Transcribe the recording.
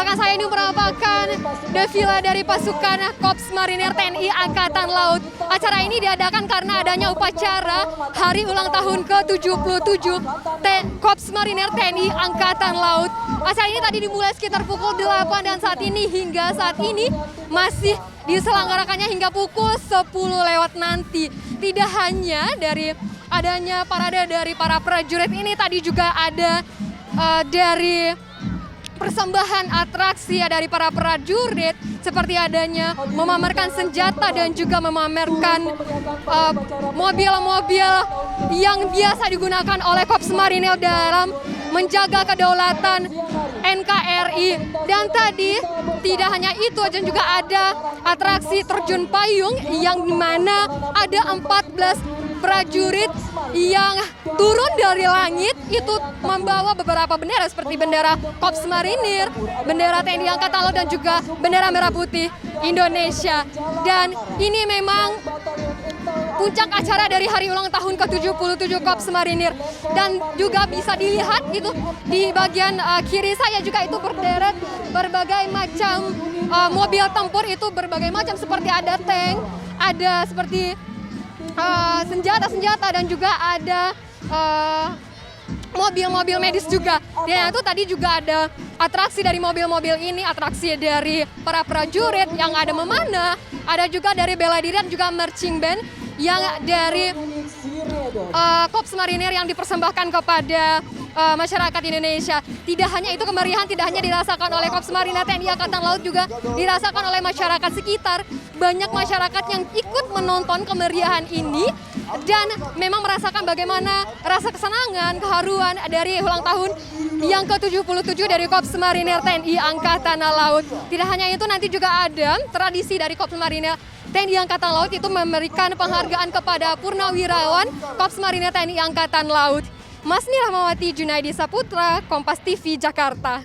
belakang saya ini merupakan defile dari pasukan Korps Marinir TNI Angkatan Laut. Acara ini diadakan karena adanya upacara hari ulang tahun ke-77 Korps Marinir TNI Angkatan Laut. Acara ini tadi dimulai sekitar pukul 8 dan hingga saat ini masih diselenggarakannya hingga pukul 10 lewat nanti. Tidak hanya dari adanya parade dari para prajurit ini, tadi juga ada dari persembahan atraksi dari para prajurit seperti adanya memamerkan senjata dan juga memamerkan mobil-mobil yang biasa digunakan oleh Korps Marinir dalam menjaga kedaulatan NKRI. Dan tadi tidak hanya itu, dan juga ada atraksi terjun payung yang dimana ada 14 prajurit yang turun dari langit itu membawa beberapa bendera seperti bendera Korps Marinir, bendera TNI Angkatan Laut dan juga bendera merah putih Indonesia. Dan ini memang puncak acara dari hari ulang tahun ke-77 Korps Marinir. Dan juga bisa dilihat itu di bagian kiri saya juga itu berderet berbagai macam mobil tempur, itu berbagai macam seperti ada tank, ada seperti senjata-senjata dan juga ada mobil-mobil medis juga. Dan itu tadi juga ada atraksi dari mobil-mobil ini, atraksi dari para prajurit yang ada memanah, ada juga dari bela diri dan juga marching band yang dari Korps Marinir yang dipersembahkan kepada masyarakat Indonesia. Tidak hanya itu, kemeriahan tidak hanya dirasakan oleh Korps Marinir TNI Angkatan Laut, juga dirasakan oleh masyarakat sekitar. Banyak masyarakat yang ikut menonton kemeriahan ini dan memang merasakan bagaimana rasa kesenangan, keharuan dari ulang tahun yang ke-77 dari Korps Marinir TNI Angkatan Laut. Tidak hanya itu, nanti juga ada tradisi dari Korps Marinir TNI Angkatan Laut itu memberikan penghargaan kepada purnawirawan Korps Marinir TNI Angkatan Laut. Masni Rahmawati Junaidi Saputra, Kompas TV, Jakarta.